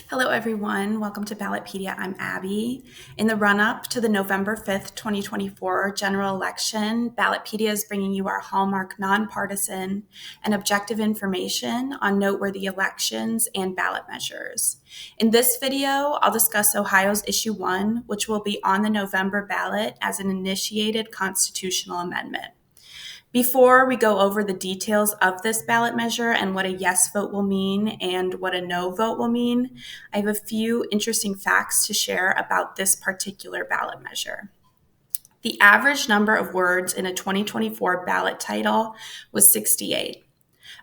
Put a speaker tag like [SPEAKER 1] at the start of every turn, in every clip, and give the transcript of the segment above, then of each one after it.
[SPEAKER 1] Hello, everyone. Welcome to Ballotpedia. I'm Abby. In the run-up to the November 5th, 2024 general election, Ballotpedia is bringing you our hallmark nonpartisan and objective information on noteworthy elections and ballot measures. In this video, I'll discuss Ohio's Issue 1, which will be on the November ballot as an initiated constitutional amendment. Before we go over the details of this ballot measure and what a yes vote will mean and what a no vote will mean, I have a few interesting facts to share about this particular ballot measure. The average number of words in a 2024 ballot title was 68.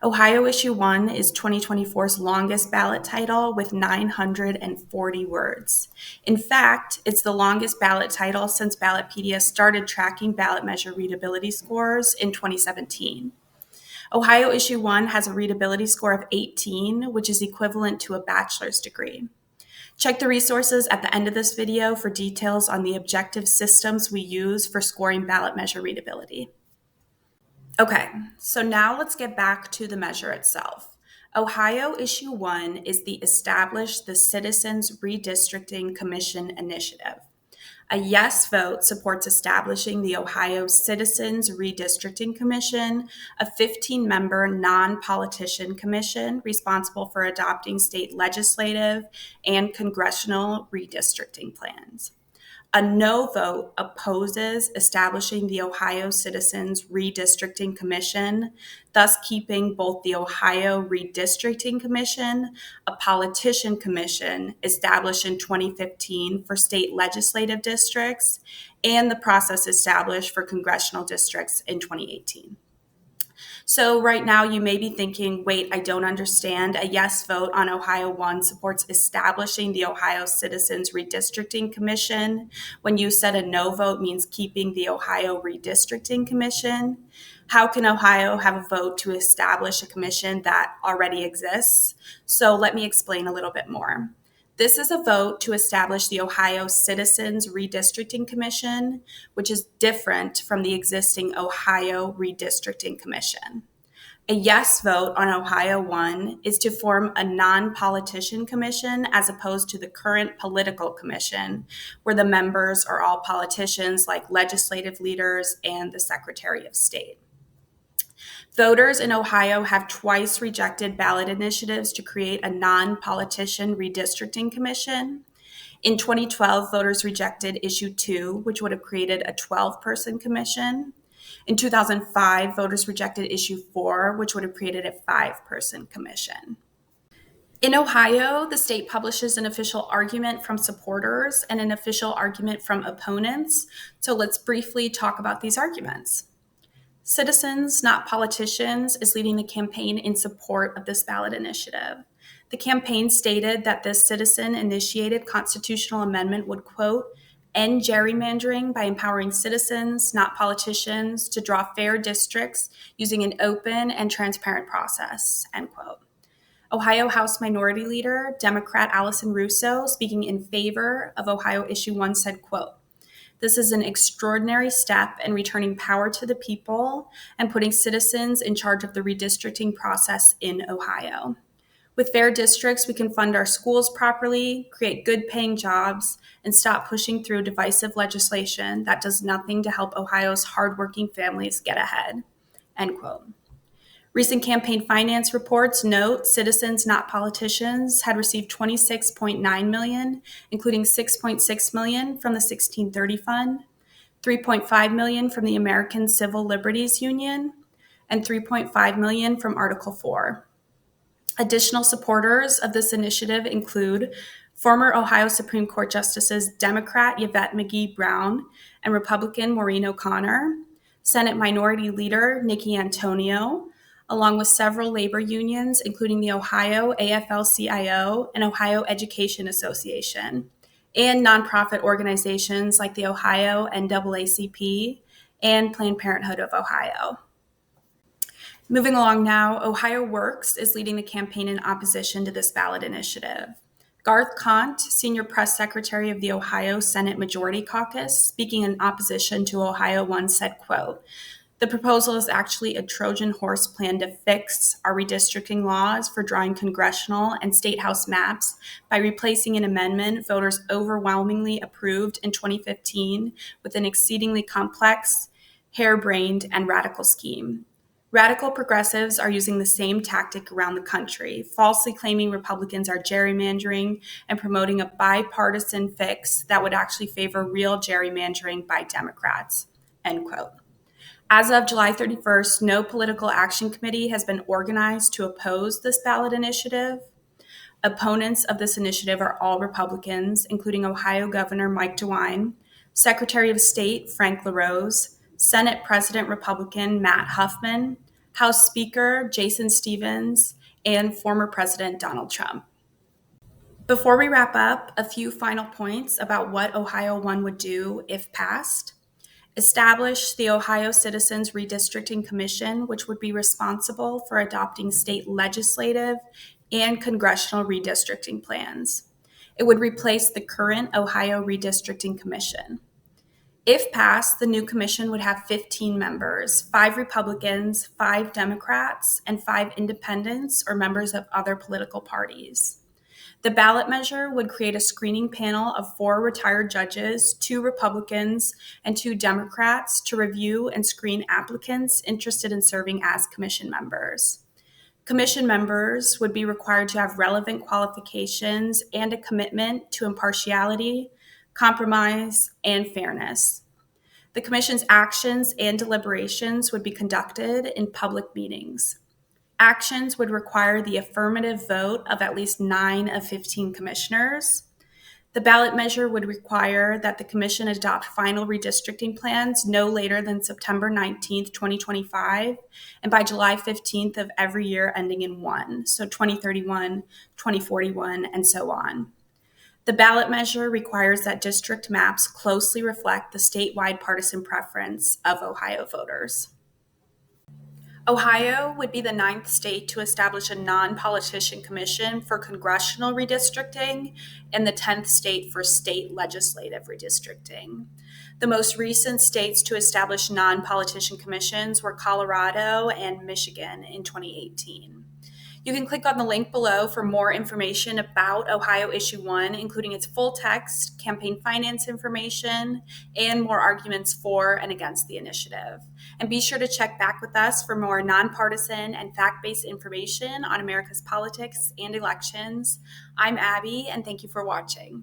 [SPEAKER 1] Ohio Issue 1 is 2024's longest ballot title with 940 words. In fact, it's the longest ballot title since Ballotpedia started tracking ballot measure readability scores in 2017. Ohio Issue 1 has a readability score of 18, which is equivalent to a bachelor's degree. Check the resources at the end of this video for details on the objective systems we use for scoring ballot measure readability. Okay, so now let's get back to the measure itself. Ohio Issue 1 is the Establish the Citizens Redistricting Commission initiative. A yes vote supports establishing the Ohio Citizens Redistricting Commission, a 15-member non-politician commission responsible for adopting state legislative and congressional redistricting plans. A no vote opposes establishing the Ohio Citizens Redistricting Commission, thus keeping both the Ohio Redistricting Commission, a politician commission established in 2015 for state legislative districts, and the process established for congressional districts in 2018. So right now you may be thinking, wait, I don't understand. A yes vote on Ohio 1 supports establishing the Ohio Citizens Redistricting Commission, when you said a no vote means keeping the Ohio Redistricting Commission. How can Ohio have a vote to establish a commission that already exists? So let me explain a little bit more. This is a vote to establish the Ohio Citizens Redistricting Commission, which is different from the existing Ohio Redistricting Commission. A yes vote on Ohio 1 is to form a non-politician commission as opposed to the current political commission, where the members are all politicians like legislative leaders and the Secretary of State. Voters in Ohio have twice rejected ballot initiatives to create a non-politician redistricting commission. In 2012, voters rejected Issue 2, which would have created a 12-person commission. In 2005, voters rejected Issue 4, which would have created a 5-person commission. In Ohio, the state publishes an official argument from supporters and an official argument from opponents. So let's briefly talk about these arguments. Citizens, Not Politicians is leading the campaign in support of this ballot initiative. The campaign stated that this citizen-initiated constitutional amendment would, quote, end gerrymandering by empowering citizens, not politicians, to draw fair districts using an open and transparent process, end quote. Ohio House Minority Leader, Democrat Allison Russo, speaking in favor of Ohio Issue 1, said, quote, this is an extraordinary step in returning power to the people and putting citizens in charge of the redistricting process in Ohio. With fair districts, we can fund our schools properly, create good paying jobs, and stop pushing through divisive legislation that does nothing to help Ohio's hardworking families get ahead, end quote. Recent campaign finance reports note Citizens Not Politicians had received $26.9 million, including $6.6 million from the 1630 Fund, $3.5 million from the American Civil Liberties Union, and $3.5 million from Article 4. Additional supporters of this initiative include former Ohio Supreme Court Justices Democrat Yvette McGee Brown and Republican Maureen O'Connor, Senate Minority Leader Nikki Antonio, along with several labor unions, including the Ohio AFL-CIO and Ohio Education Association, and nonprofit organizations like the Ohio NAACP and Planned Parenthood of Ohio. Moving along now, Ohio Works is leading the campaign in opposition to this ballot initiative. Garth Kant, Senior Press Secretary of the Ohio Senate Majority Caucus, speaking in opposition to Ohio 1, said, quote, The proposal is actually a Trojan horse plan to fix our redistricting laws for drawing congressional and state house maps by replacing an amendment voters overwhelmingly approved in 2015 with an exceedingly complex, harebrained, and radical scheme. Radical progressives are using the same tactic around the country, falsely claiming Republicans are gerrymandering and promoting a bipartisan fix that would actually favor real gerrymandering by Democrats, end quote. As of July 31st, no political action committee has been organized to oppose this ballot initiative. Opponents of this initiative are all Republicans, including Ohio Governor Mike DeWine, Secretary of State Frank LaRose, Senate President Republican Matt Huffman, House Speaker Jason Stephens, and former President Donald Trump. Before we wrap up, a few final points about what Ohio 1 would do if passed. Establish the Ohio Citizens Redistricting Commission, which would be responsible for adopting state legislative and congressional redistricting plans. It would replace the current Ohio Redistricting Commission. If passed, the new commission would have 15 members, 5 Republicans, 5 Democrats, and 5 independents or members of other political parties. The ballot measure would create a screening panel of 4 retired judges, 2 Republicans, and 2 Democrats to review and screen applicants interested in serving as commission members. Commission members would be required to have relevant qualifications and a commitment to impartiality, compromise, and fairness. The commission's actions and deliberations would be conducted in public meetings. Actions would require the affirmative vote of at least 9 of 15 commissioners. The ballot measure would require that the commission adopt final redistricting plans no later than September 19th, 2025, and by July 15th of every year ending in 1, so 2031, 2041, and so on. The ballot measure requires that district maps closely reflect the statewide partisan preference of Ohio voters. Ohio would be the 9th state to establish a non-politician commission for congressional redistricting and the 10th state for state legislative redistricting. The most recent states to establish non-politician commissions were Colorado and Michigan in 2018. You can click on the link below for more information about Ohio Issue 1, including its full text, campaign finance information, and more arguments for and against the initiative. And be sure to check back with us for more nonpartisan and fact-based information on America's politics and elections. I'm Abby, and thank you for watching.